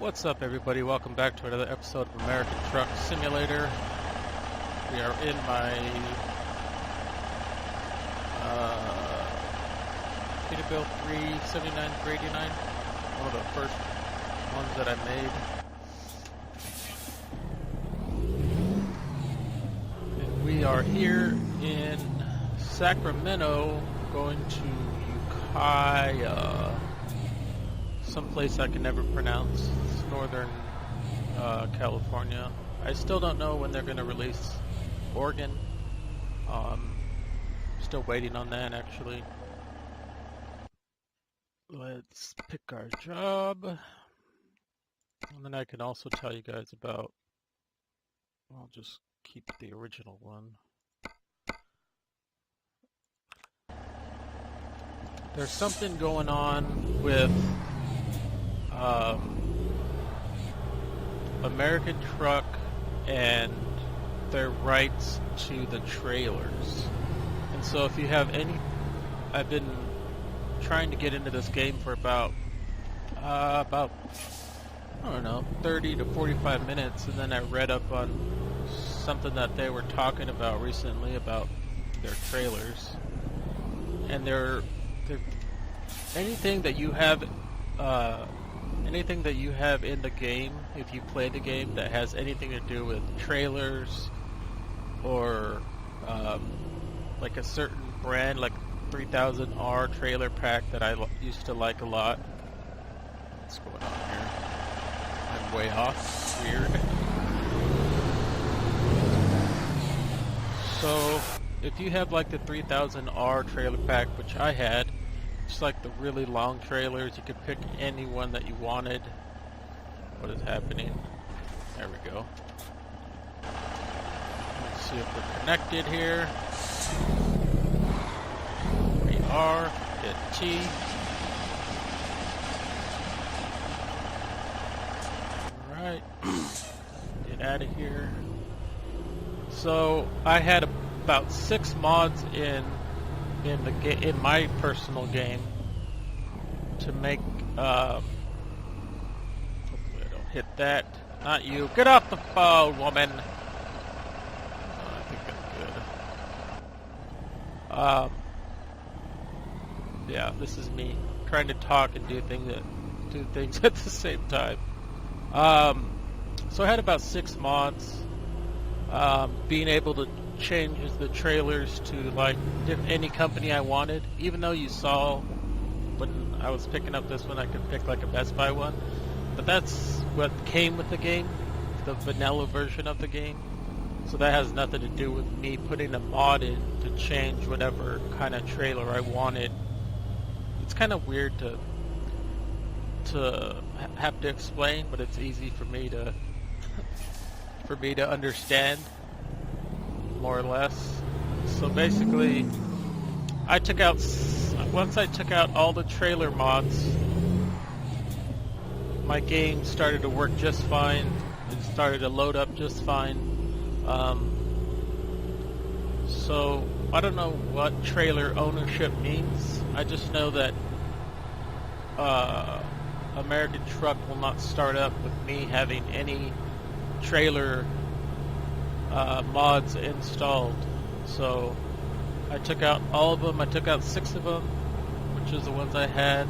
What's up, everybody? Welcome back to another episode of American Truck Simulator. We are in my Peterbilt 379, 389, one of the first ones that I made. And we are here in Sacramento, going to Ukiah, someplace I can never pronounce. It's northern California. I still don't know when they're going to release Oregon. Still waiting on that, actually. Let's pick our job. And then I can also tell you guys about, I'll just keep the original one. There's something going on with American Truck and their rights to the trailers. And so if you have any, I've been trying to get into this game for about I don't know, 30 to 45 minutes, and then I read up on something that they were talking about recently about their trailers. And they're anything that you have in the game, if you play the game, that has anything to do with trailers or like a certain brand, like 3000R trailer pack that I used to like a lot. What's going on here? I'm way off. Weird. So if you have like the 3000R trailer pack, which I had, just like the really long trailers, you could pick any one that you wanted. What is happening? There we go. Let's see if we're connected here. We are. Hit T. Alright. Get out of here. So I had about 6 mods in my personal game to make hopefully I don't hit that. Not you. Get off the phone, woman. I think I'm good. Yeah, this is me trying to talk and do things at the same time. So I had about 6 mods. Being able to change the trailers to like any company I wanted, even though you saw when I was picking up this one I could pick like a Best Buy one, but that's what came with the game, the vanilla version of the game. So that has nothing to do with me putting a mod in to change whatever kind of trailer I wanted. It's kind of weird to have to explain, but it's easy for me to understand, more or less. So basically, once I took out all the trailer mods, my game started to work just fine. It started to load up just fine. So I don't know what trailer ownership means. I just know that American Truck will not start up with me having any trailer mods installed. So I took out all of them. I took out 6 of them, which is the ones I had,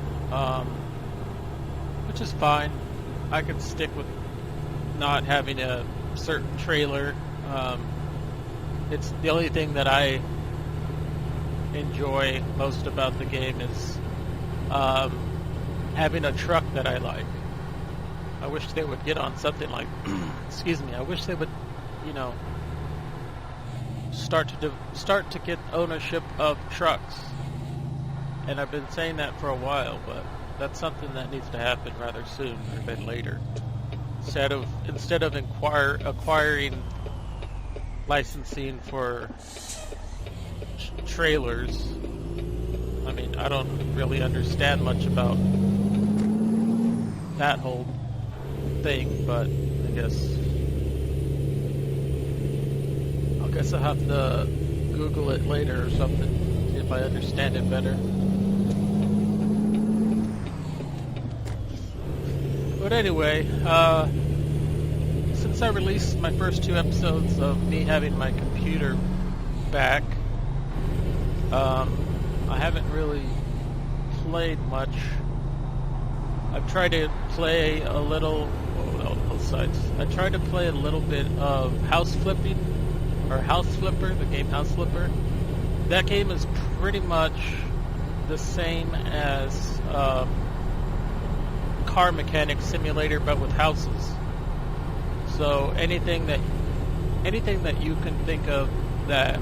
which is fine. I could stick with not having a certain trailer. It's the only thing that I enjoy most about the game is having a truck that I like. I wish they would get on something like excuse me, I wish they would, start to get ownership of trucks. And I've been saying that for a while, but that's something that needs to happen rather soon than later. Instead of acquiring licensing for trailers. I mean, I don't really understand much about that whole thing, but I guess I'll have to Google it later or something, see if I understand it better. But anyway, since I released my first 2 episodes of me having my computer back, I haven't really played much. I've tried to play a little, both sides. I tried to play a little bit of House Flipping, or House Flipper, the game House Flipper. That game is pretty much the same as car mechanic simulator, but with houses. So anything that you can think of that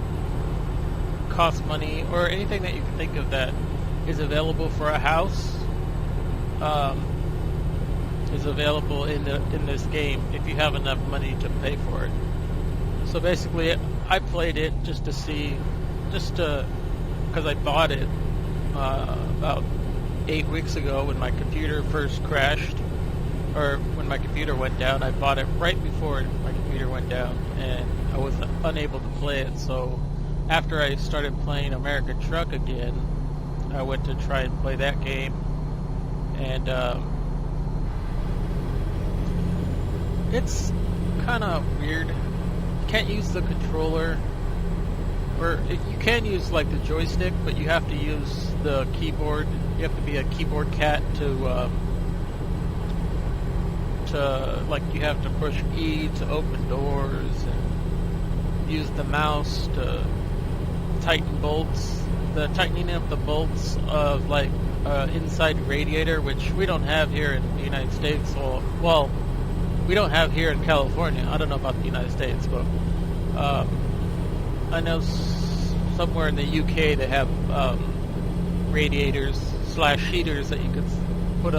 costs money, or anything that you can think of that is available for a house, is available in this game if you have enough money to pay for it. So basically, I played it because I bought it about 8 weeks ago when my computer first crashed, or when my computer went down. I bought it right before my computer went down, and I was unable to play it. So after I started playing American Truck again, I went to try and play that game, and it's kind of weird. You can't use the controller, or you can use like the joystick, but you have to use the keyboard. You have to be a keyboard cat to like, you have to push E to open doors and use the mouse to tighten bolts. The tightening of the bolts of like inside radiator, which we don't have here in the United States. Well, we don't have here in California. I don't know about the United States, but I know somewhere in the UK they have radiators / heaters that you could put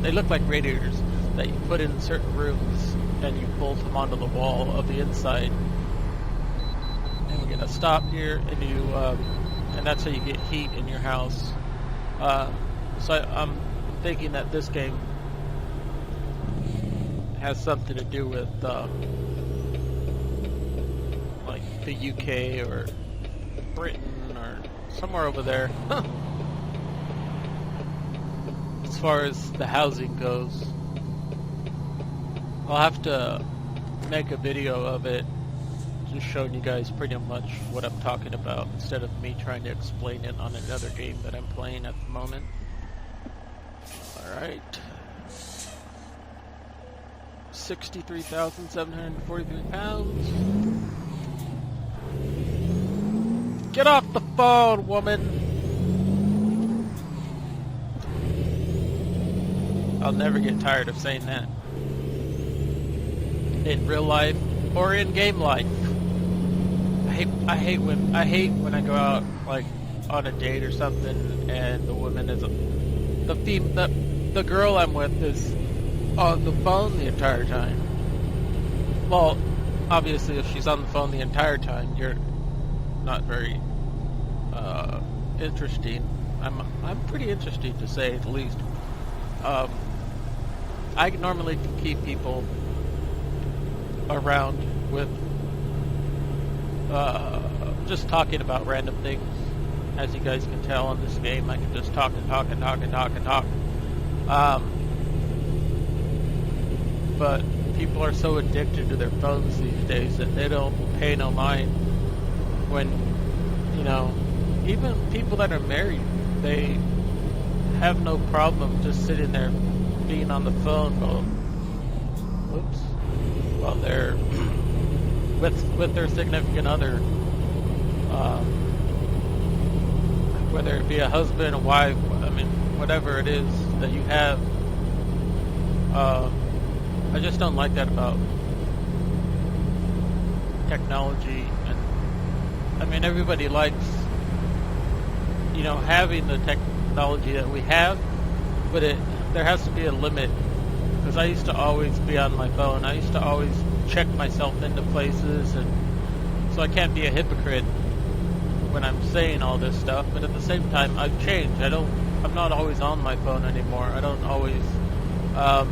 they look like radiators that you put in certain rooms, and you bolt them onto the wall of the inside. And we're gonna stop here, and and that's how you get heat in your house. So I'm thinking that this game has something to do with like the UK or Britain or somewhere over there. As far as the housing goes, I'll have to make a video of it, just showing you guys pretty much what I'm talking about, instead of me trying to explain it on another game that I'm playing at the moment. Alright. 63,743 pounds. Get off the phone, woman! I'll never get tired of saying that. In real life or in game life. I hate when I go out like on a date or something, and the woman is the girl I'm with is on the phone the entire time. Well, obviously, if she's on the phone the entire time, you're not very interesting. I'm pretty interesting, to say the least. I normally keep people around with just talking about random things. As you guys can tell on this game, I can just talk and talk and talk and talk and talk. But people are so addicted to their phones these days that they don't pay no mind when, even people that are married, they have no problem just sitting there being on the phone while they're with their significant other, whether it be a husband, a wife, whatever it is that you have. I just don't like that about technology. And everybody likes, having the technology that we have, but there has to be a limit. Because I used to always be on my phone. I used to always check myself into places, and so I can't be a hypocrite when I'm saying all this stuff. But at the same time, I've changed. I'm not always on my phone anymore. I don't always. I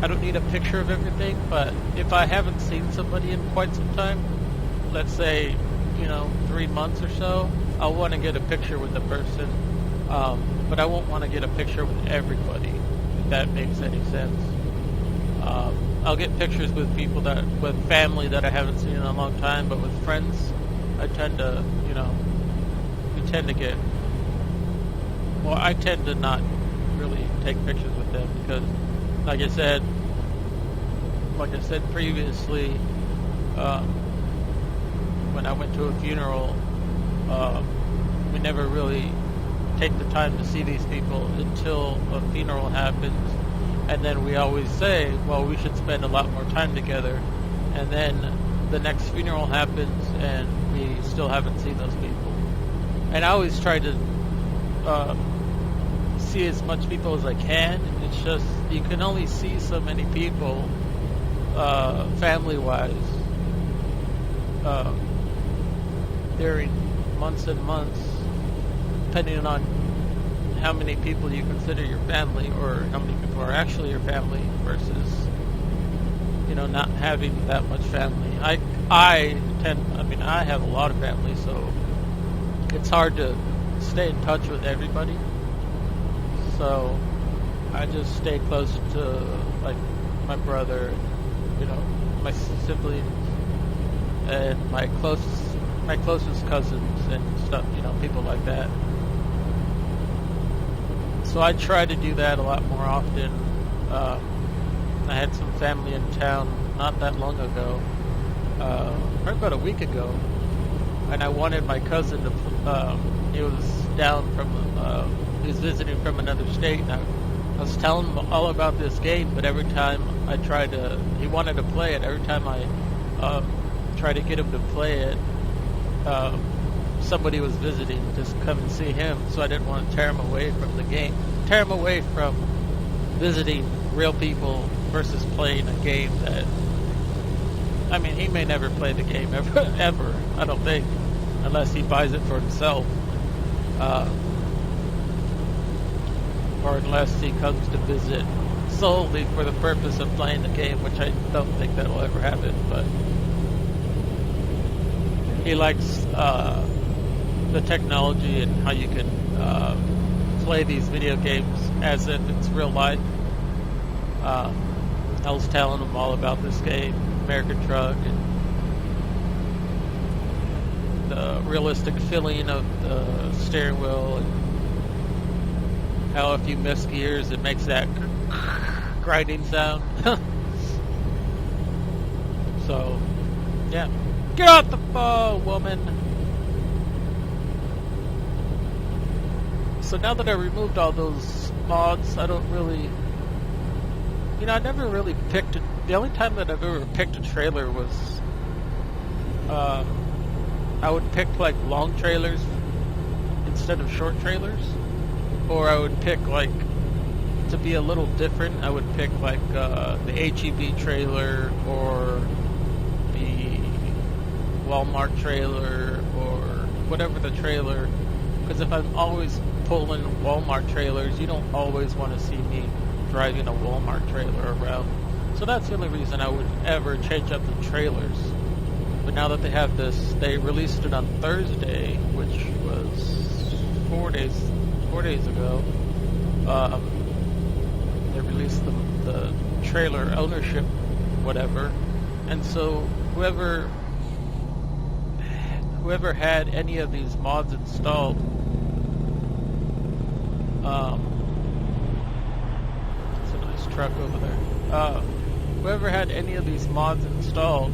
don't need a picture of everything, but if I haven't seen somebody in quite some time, let's say, 3 months or so, I'll want to get a picture with the person, but I won't want to get a picture with everybody. that makes any sense. I'll get pictures with with family that I haven't seen in a long time, but with friends, I tend to, we tend to get, well, I tend to not really take pictures with them because, like I said previously, when I went to a funeral, we never really take the time to see these people until a funeral happens, and then we always say, well, we should spend a lot more time together, and then the next funeral happens and we still haven't seen those people. And I always try to see as much people as I can. It's just you can only see so many people family-wise during months and months, depending on how many people you consider your family or how many people are actually your family versus not having that much family. I have a lot of family, so it's hard to stay in touch with everybody. So I just stay close to like my brother, my siblings, and my closest cousins and stuff, people like that. So I try to do that a lot more often. I had some family in town not that long ago, probably about a week ago, and I wanted my cousin to. He was he was visiting from another state, and I was telling him all about this game. But every time he wanted to play it. Every time I tried to get him to play it, somebody was visiting, just come and see him. So I didn't want to tear him away from the game, tear him away from visiting real people versus playing a game that, he may never play the game ever, I don't think, unless he buys it for himself, or unless he comes to visit solely for the purpose of playing the game, which I don't think that will ever happen. But he likes the technology and how you can play these video games as if it's real life. I was telling him all about this game, American Truck, and the realistic feeling of the steering wheel, and how if you miss gears, it makes that grinding sound. So, yeah. Get off the phone, woman! So now that I removed all those mods, I don't really... I never really picked it. The only time that I've ever picked a trailer was... I would pick, like, long trailers instead of short trailers. Or I would pick, like, to be a little different, I would pick, like, the HEB trailer or the Walmart trailer or whatever the trailer. Because if I'm always pulling Walmart trailers, you don't always want to see me driving a Walmart trailer around. So that's the only reason I would ever change up the trailers. But now that they have this, they released it on Thursday, which was 4 days ago. They released the trailer ownership, whatever. And so whoever had any of these mods installed, it's a nice truck over there. Whoever had any of these mods installed,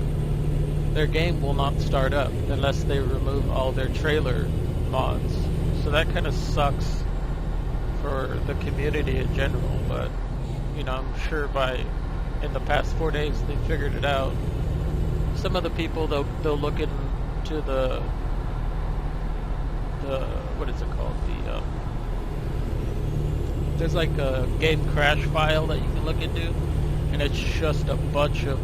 their game will not start up unless they remove all their trailer mods. So that kind of sucks for the community in general, but I'm sure in the past 4 days they figured it out. Some of the people they'll look into the what is it called? There's like a game crash file that you can look into, and it's just a bunch of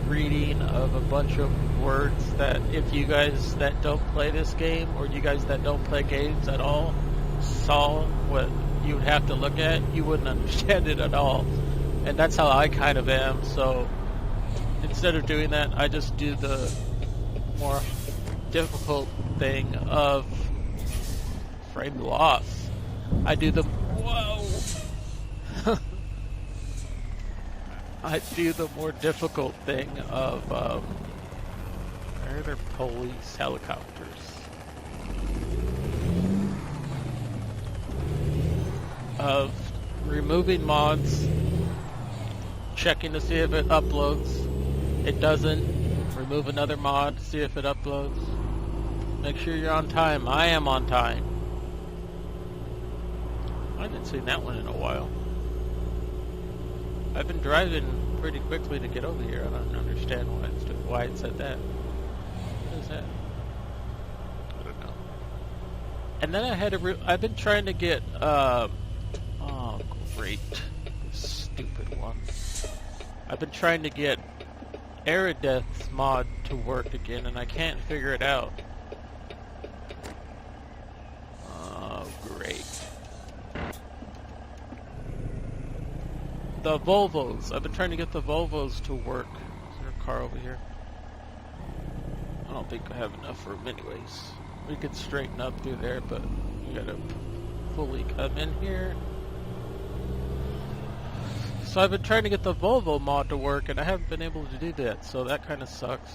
reading of a bunch of words that if you guys that don't play this game, or you guys that don't play games at all, saw what you would have to look at, you wouldn't understand it at all. And that's how I kind of am. So instead of doing that, I just do the more difficult thing of frame loss. I do the whoa I do the more difficult thing of, where are there police helicopters? Of removing mods, checking to see if it uploads. It doesn't. Remove another mod, see if it uploads. Make sure you're on time. I am on time. I haven't seen that one in a while. I've been driving pretty quickly to get over here. I don't understand why it said that. What is that? I don't know. And then I had I've been trying to get, oh great. This stupid one. I've been trying to get Aerodeath's mod to work again, and I can't figure it out. Oh, great. The Volvos. I've been trying to get the Volvos to work. Is there a car over here? I don't think I have enough room anyways. We could straighten up through there, but we gotta fully come in here. So I've been trying to get the Volvo mod to work, and I haven't been able to do that, so that kind of sucks.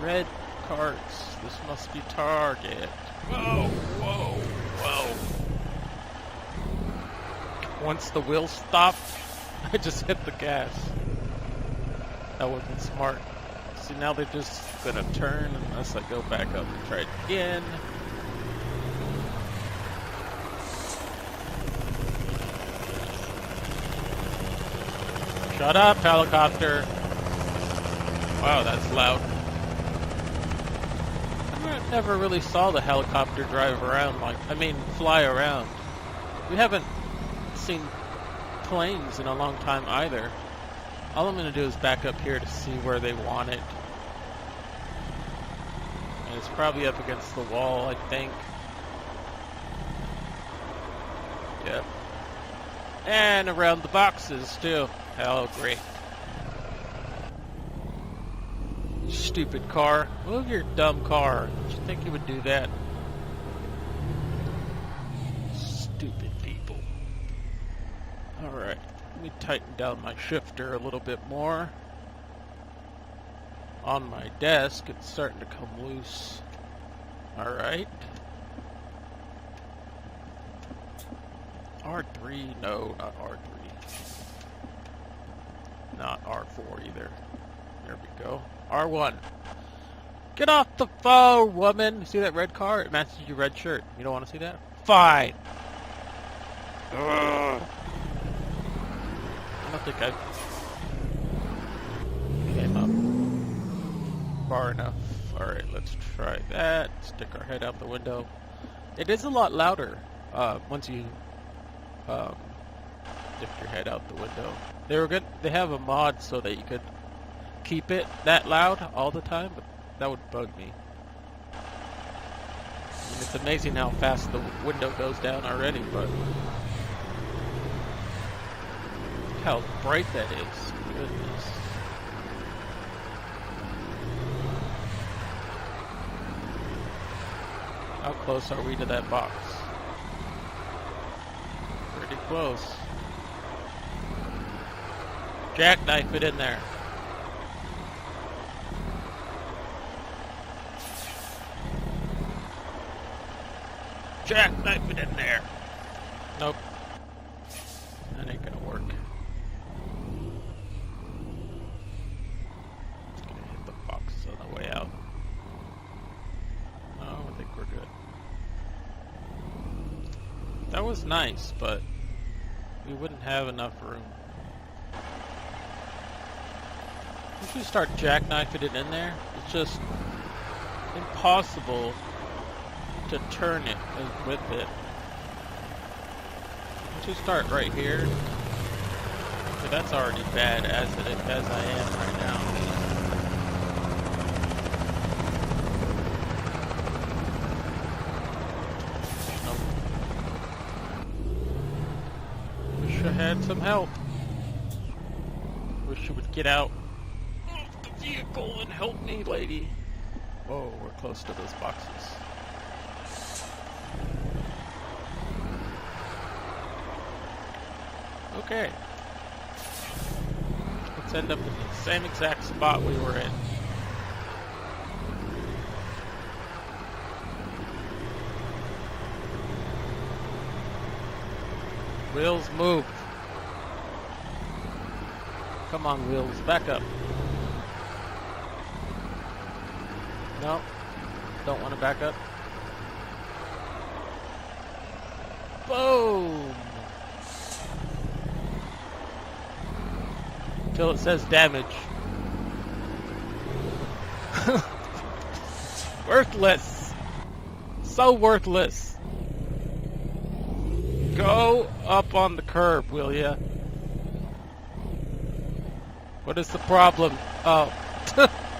Red carts. This must be Target. Whoa, whoa, whoa. Once the wheels stopped, I just hit the gas. That wasn't smart. See, now they're just gonna turn unless I go back up and try it again. Shut up, helicopter. Wow, that's loud. I never really saw the helicopter drive around fly around. We haven't seen planes in a long time either. All I'm going to do is back up here to see where they want it. And it's probably up against the wall, I think. Yep. And around the boxes, too. Oh, great. Stupid car. Move your dumb car. Did you think you would do that? Stupid people. Alright. Let me tighten down my shifter a little bit more. On my desk, it's starting to come loose. Alright. R3? No, not R3. Not R4 either. There we go. R1. Get off the phone, woman! See that red car? It matches your red shirt. You don't want to see that? Fine! Ugh. I don't think I came up far enough. Alright, let's try that. Stick our head out the window. It is a lot louder once you stick your head out the window. They have a mod so that you could keep it that loud all the time, but that would bug me. And it's amazing how fast the window goes down already, but look how bright that is. Goodness. How close are we to that box? Pretty close. Jackknife it in there. Jackknife it in there. Nope. That ain't gonna work. Just gonna hit the box on the way out. No, I think we're good. That was nice, but we wouldn't have enough room. Once we start jackknifing it in there, it's just impossible to turn it with it. Once you start right here, but that's already bad as I am right now. Nope. Wish I had some help. Wish you would get out of the vehicle and help me, lady. Oh, we're close to those boxes. Okay. Let's end up in the same exact spot we were in. Wheels, move. Come on, wheels, back up. No, don't want to back up. Boom! Till it says damage. Worthless! So worthless! Go up on the curb, will ya? What is the problem? Oh,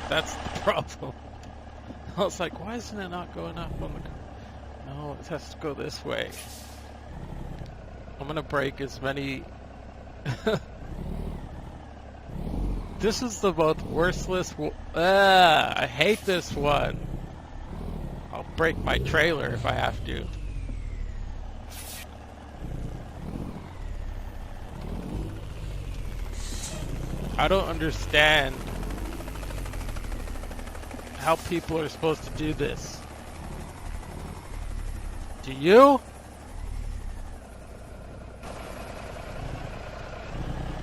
that's the problem. I was like, why isn't it not going up on the curb? No, it has to go this way. I'm gonna break as many... This is the most worthless... I hate this one. I'll break my trailer if I have to. I don't understand how people are supposed to do this. Do you?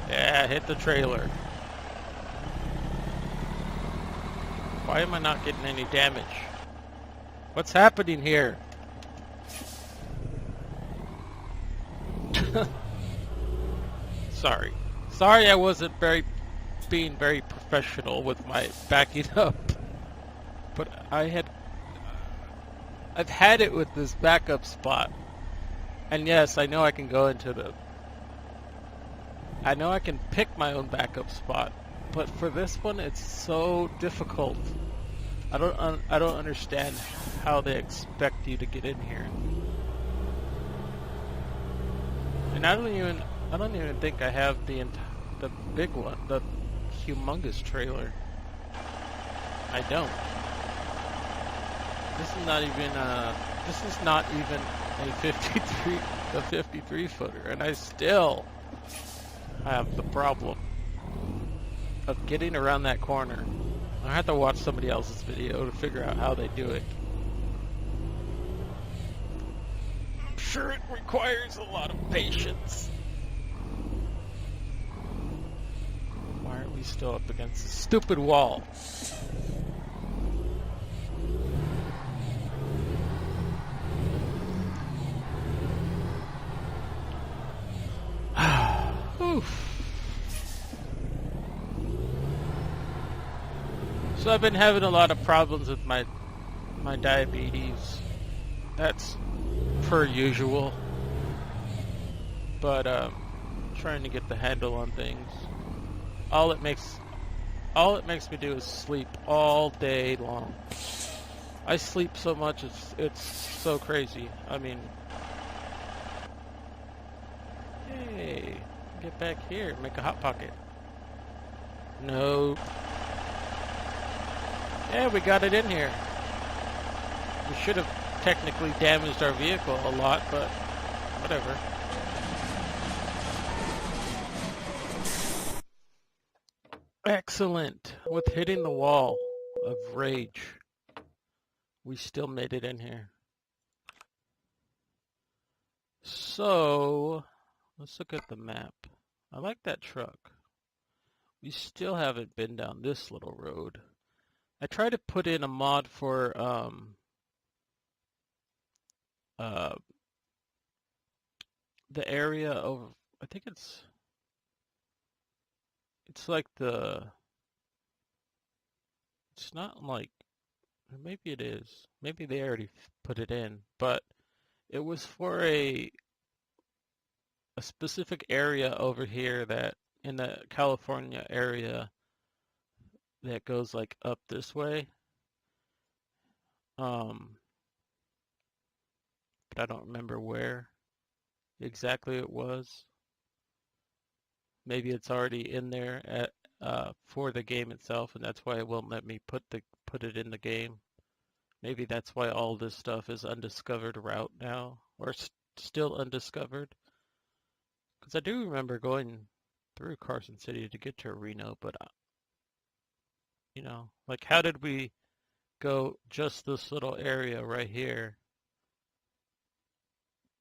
Yeah, hit the trailer. Why am I not getting any damage? What's happening here? Sorry. Sorry I wasn't being very professional with my backing up. But I've had it with this backup spot. And yes, I know I can go into I know I can pick my own backup spot. But for this one, it's so difficult. I don't understand how they expect you to get in here. And I don't even think I have the big one, the humongous trailer. I don't. This is not even a 53 footer, and I still have the problem of getting around that corner. I have to watch somebody else's video to figure out how they do it. I'm sure it requires a lot of patience. Why are we still up against this stupid wall? Oof. So I've been having a lot of problems with my diabetes. That's per usual. But trying to get the handle on things. All it makes me do is sleep all day long. I sleep so much it's so crazy. I mean, hey, get back here, make a hot pocket. Nope. Yeah, we got it in here. We should have technically damaged our vehicle a lot, but whatever. Excellent. With hitting the wall of rage, we still made it in here. So, let's look at the map. I like that truck. We still haven't been down this little road. I tried to put in a mod for the area of, I think it's like it's not like, maybe it is. Maybe they already put it in, but it was for a specific area over here that in the California area that goes like up this way. But I don't remember where exactly it was. Maybe it's already in there for the game itself, and that's why it won't let me put it in the game. Maybe that's why all this stuff is undiscovered route now, or still undiscovered. Because I do remember going through Carson City to get to Reno, but like how did we go just this little area right here,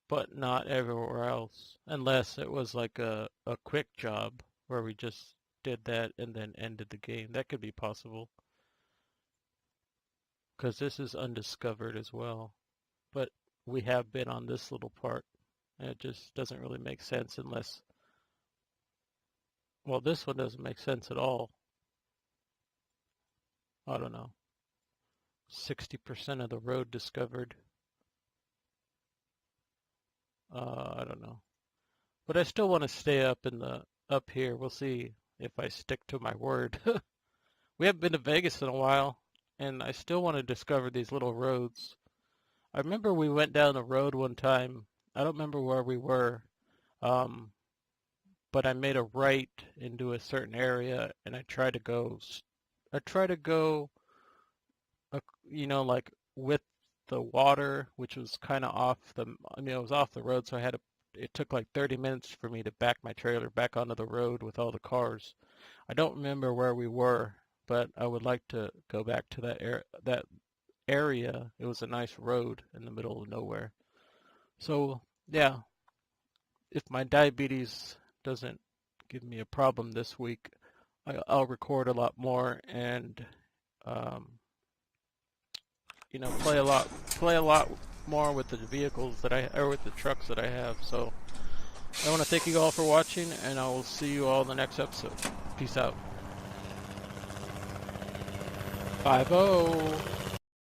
but not everywhere else? Unless it was like a quick job where we just did that and then ended the game. That could be possible. Because this is undiscovered as well. But we have been on this little part. And it just doesn't really make sense unless... Well, this one doesn't make sense at all. I don't know. 60% of the road discovered. I don't know. But I still want to stay up here. We'll see if I stick to my word. We haven't been to Vegas in a while, and I still want to discover these little roads. I remember we went down the road one time. I don't remember where we were, but I made a right into a certain area, and I tried to go, like with the water, which was kind of it was off the road, so it took like 30 minutes for me to back my trailer back onto the road with all the cars. I don't remember where we were, but I would like to go back to that area. It was a nice road in the middle of nowhere. So, yeah, if my diabetes doesn't give me a problem this week, I'll record a lot more and play a lot more with the vehicles or with the trucks that I have. So I want to thank you all for watching, and I will see you all in the next episode. Peace out. 5-0.